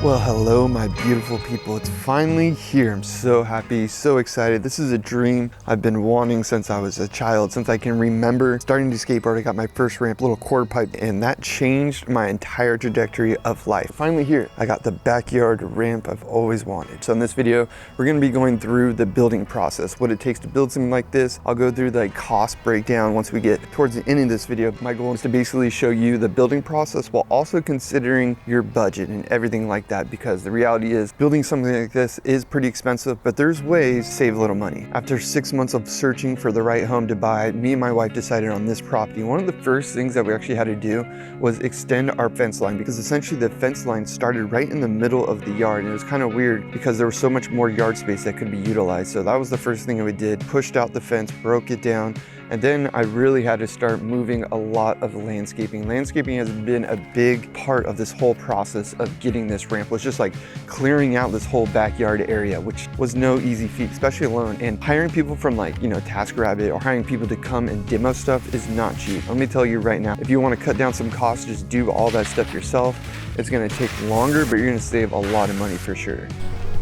Well, hello, my beautiful people. It's finally here. I'm so happy, so excited. This is a dream I've been wanting since I was a child, since I can remember starting to skateboard. I got my first ramp, little quarter pipe, and that changed my entire trajectory of life. Finally here, I got the backyard ramp I've always wanted. So in this video, we're gonna be going through the building process, what it takes to build something like this. I'll go through the cost breakdown once we get towards the end of this video. My goal is to basically show you the building process while also considering your budget and everything like that, because the reality is building something like this is pretty expensive, but there's ways to save a little money. After 6 months of searching for the right home to buy, me and my wife decided on this property. One of the first things that we actually had to do was extend our fence line, because essentially the fence line started right in the middle of the yard, and it was kind of weird because there was so much more yard space that could be utilized. So that was the first thing that we did, pushed out the fence, broke it down. And then I really had to start moving a lot of landscaping. Landscaping has been a big part of this whole process of getting this ramp, was just like clearing out this whole backyard area, which was no easy feat, especially alone. And hiring people from TaskRabbit or hiring people to come and demo stuff is not cheap. Let me tell you right now, if you want to cut down some costs, just do all that stuff yourself. It's gonna take longer, but you're gonna save a lot of money for sure.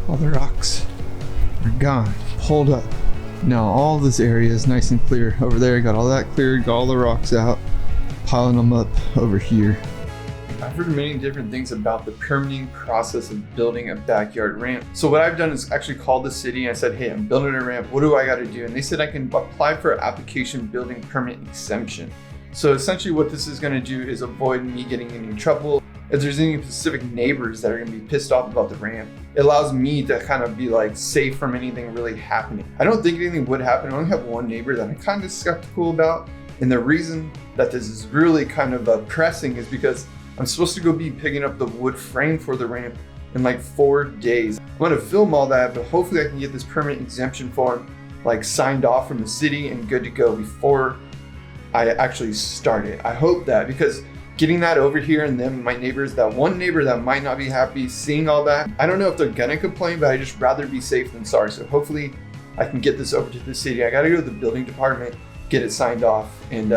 All the rocks are gone, pulled up. Now all this area is nice and clear. Over there, got all that cleared, got all the rocks out, piling them up over here. I've heard many different things about the permitting process of building a backyard ramp. So what I've done is actually called the city and I said, hey, I'm building a ramp, what do I gotta do? And they said I can apply for an application building permit exemption. So essentially what this is gonna do is avoid me getting in any trouble. If there's any specific neighbors that are gonna be pissed off about the ramp, it allows me to kind of be like safe from anything really happening. I don't think anything would happen. I only have one neighbor that I'm kind of skeptical about. And the reason that this is really kind of pressing is because I'm supposed to go be picking up the wood frame for the ramp in like 4 days. I'm gonna film all that, but hopefully I can get this permit exemption form signed off from the city and good to go before I actually start it. I hope that, because getting that over here and then my neighbors, that one neighbor that might not be happy seeing all that, I don't know if they're gonna complain, but I just rather be safe than sorry. So hopefully I can get this over to the city. I gotta go to the building department, get it signed off, and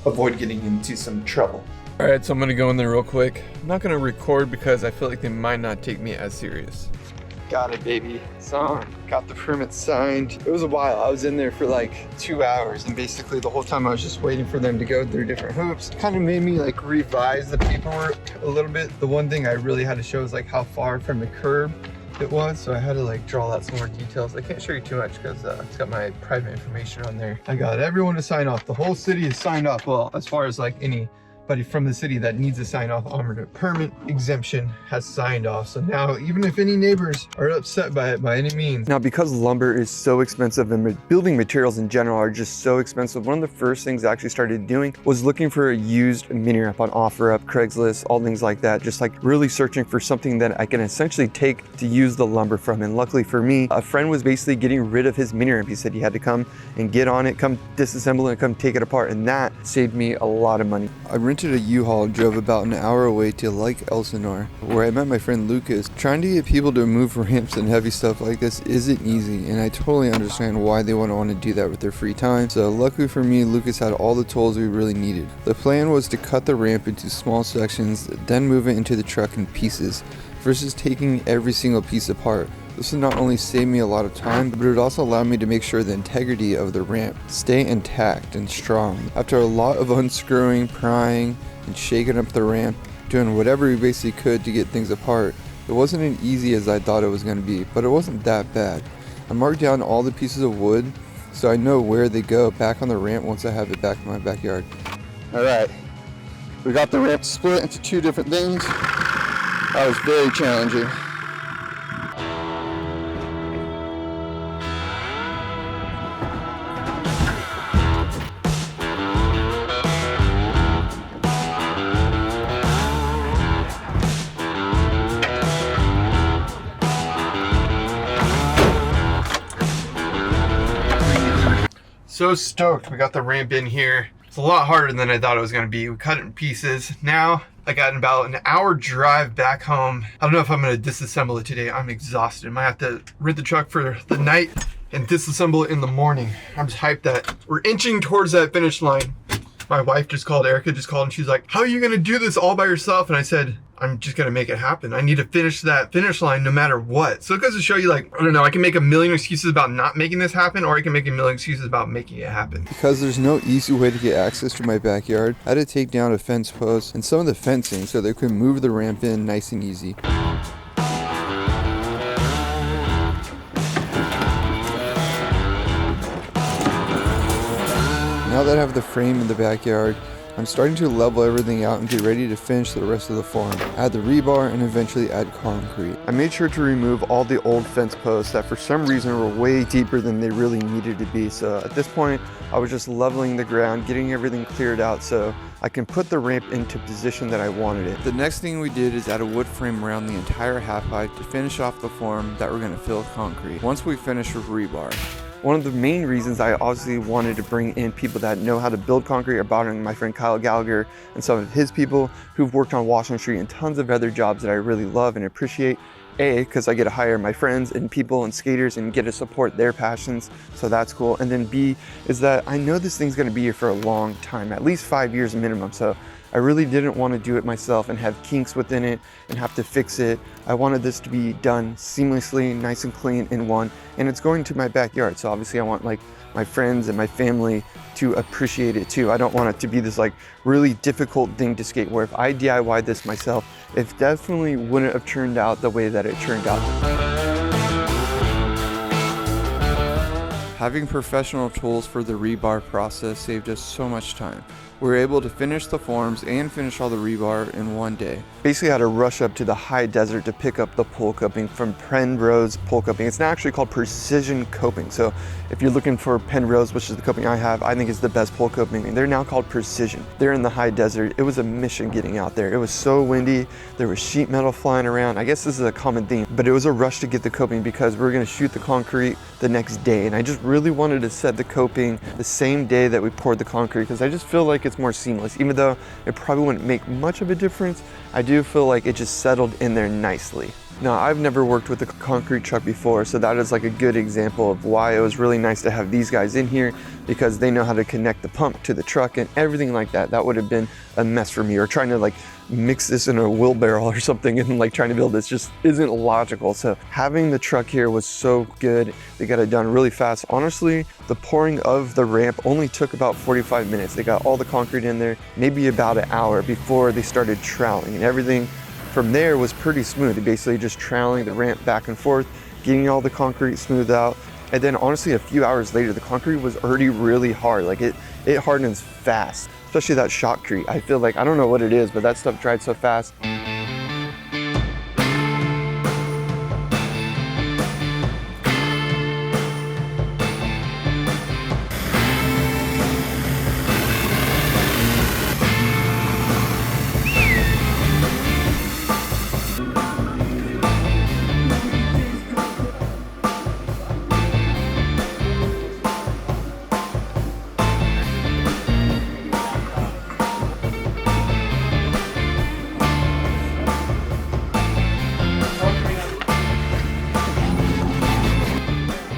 avoid getting into some trouble. All right, so I'm gonna go in there real quick. I'm not gonna record because I feel like they might not take me as serious. Got it, baby. So, got the permit signed. It was a while. I was in there for like 2 hours, and basically the whole time I was just waiting for them to go through different hoops. Kind of made me revise the paperwork a little bit. The one thing I really had to show is how far from the curb it was, so I had to draw out some more details. I can't show you too much because it's got my private information on there. I got everyone to sign off. The whole city is signed off. Well, as far as anybody from the city that needs to sign off on the permit exemption has signed off. So now, even if any neighbors are upset by it by any means. Now, because lumber is so expensive and building materials in general are just so expensive, one of the first things I actually started doing was looking for a used mini ramp on OfferUp, Craigslist, all things like that. Just really searching for something that I can essentially take to use the lumber from. And luckily for me, a friend was basically getting rid of his mini ramp. He said he had to come and get on it, come disassemble it, and come take it apart. And that saved me a lot of money. I rented a U-Haul and drove about an hour away to Lake Elsinore, where I met my friend Lucas. Trying to get people to move ramps and heavy stuff like this isn't easy, and I totally understand why they want to do that with their free time. So luckily for me, Lucas had all the tools we really needed. The plan was to cut the ramp into small sections, then move it into the truck in pieces, versus taking every single piece apart. This would not only save me a lot of time, but it would also allow me to make sure the integrity of the ramp stay intact and strong. After a lot of unscrewing, prying, and shaking up the ramp, doing whatever we basically could to get things apart, it wasn't as easy as I thought it was going to be, but it wasn't that bad. I marked down all the pieces of wood so I know where they go back on the ramp once I have it back in my backyard. Alright, we got the ramp split into 2 different things. That was very challenging. So stoked we got the ramp in here. It's a lot harder than I thought it was going to be. We cut it in pieces. Now I got about an hour drive back home. I don't know if I'm going to disassemble it today. I'm exhausted. I might have to rent the truck for the night and disassemble it in the morning. I'm just hyped that we're inching towards that finish line. My wife just called, Erica just called, and she's like, how are you going to do this all by yourself? And I said, I'm just gonna make it happen. I need to finish that finish line no matter what. So it goes to show you, like, I don't know, I can make a million excuses about not making this happen, or I can make a million excuses about making it happen. Because there's no easy way to get access to my backyard, I had to take down a fence post and some of the fencing so they could move the ramp in nice and easy. Now that I have the frame in the backyard, I'm starting to level everything out and get ready to finish the rest of the form. Add the rebar and eventually add concrete. I made sure to remove all the old fence posts that for some reason were way deeper than they really needed to be. So at this point, I was just leveling the ground, getting everything cleared out so I can put the ramp into position that I wanted it. The next thing we did is add a wood frame around the entire half pipe to finish off the form that we're going to fill with concrete once we finish with rebar. One of the main reasons I obviously wanted to bring in people that know how to build concrete are brought in my friend Kyle Gallagher and some of his people who've worked on Washington Street and tons of other jobs that I really love and appreciate. A, because I get to hire my friends and people and skaters and get to support their passions, so that's cool. And then B, is that I know this thing's gonna be here for a long time, at least 5 years minimum. So I really didn't want to do it myself and have kinks within it and have to fix it. I wanted this to be done seamlessly, nice and clean in one, and it's going to my backyard. So obviously I want like my friends and my family to appreciate it too. I don't want it to be this like really difficult thing to skate, where if I DIY'd this myself, it definitely wouldn't have turned out the way that it turned out. Having professional tools for the rebar process saved us so much time. We were able to finish the forms and finish all the rebar in one day. Basically I had to rush up to the high desert to pick up the pole coping from Penrose Pole Coping. It's not actually called Precision Coping. So if you're looking for Penrose, which is the coping I have, I think it's the best pole coping, and they're now called Precision. They're in the high desert. It was a mission getting out there. It was so windy. There was sheet metal flying around. I guess this is a common theme, but it was a rush to get the coping because we were gonna shoot the concrete the next day. And I just really wanted to set the coping the same day that we poured the concrete because I just feel like it's more seamless. Even though it probably wouldn't make much of a difference, I do feel like it just settled in there nicely. Now, I've never worked with a concrete truck before, so that is like a good example of why it was really nice to have these guys in here, because they know how to connect the pump to the truck and everything like that. That would have been a mess for me, or trying to like mix this in a wheelbarrow or something and like trying to build this just isn't logical. So having the truck here was so good. They got it done really fast. Honestly, the pouring of the ramp only took about 45 minutes. They got all the concrete in there, maybe about an hour before they started troweling, and everything from there was pretty smooth. They basically just troweling the ramp back and forth, getting all the concrete smoothed out. And then honestly, a few hours later, the concrete was already really hard. Like it hardens fast, especially that shotcrete. I feel like, I don't know what it is, but that stuff dried so fast.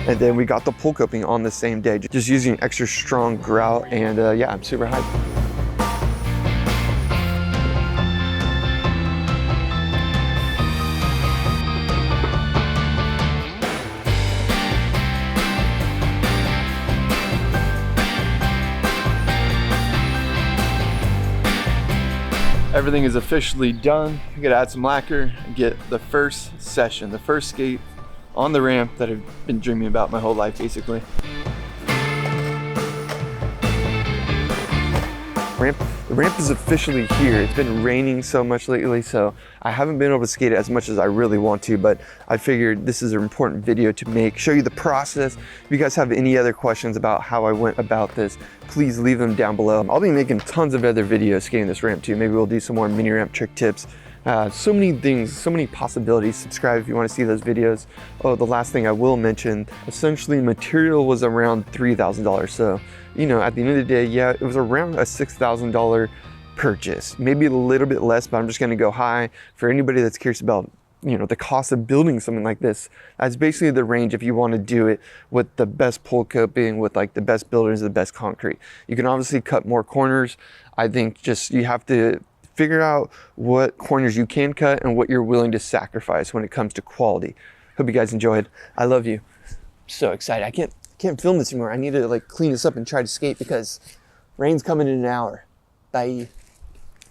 And then we got the pole coping on the same day, just using extra strong grout, and yeah, I'm super hyped. Everything is officially done. I gotta add some lacquer and get the first session, the first skate on the ramp that I've been dreaming about my whole life, basically. The ramp is officially here. It's been raining so much lately, so I haven't been able to skate it as much as I really want to, but I figured this is an important video to make, show you the process. If you guys have any other questions about how I went about this, please leave them down below. I'll be making tons of other videos skating this ramp too. Maybe we'll do some more mini ramp trick tips. So many things, so many possibilities. Subscribe if you want to see those videos. Oh, the last thing I will mention, essentially material was around $3,000. So, you know, at the end of the day, yeah, it was around a $6,000 purchase. Maybe a little bit less, but I'm just gonna go high. For anybody that's curious about, you know, the cost of building something like this, that's basically the range if you want to do it with the best pole coping, with like the best builders, the best concrete. You can obviously cut more corners. I think just you have to figure out what corners you can cut and what you're willing to sacrifice when it comes to quality. Hope you guys enjoyed. I love you. So excited. I can't film this anymore. I need to like clean this up and try to skate because rain's coming in an hour. Bye.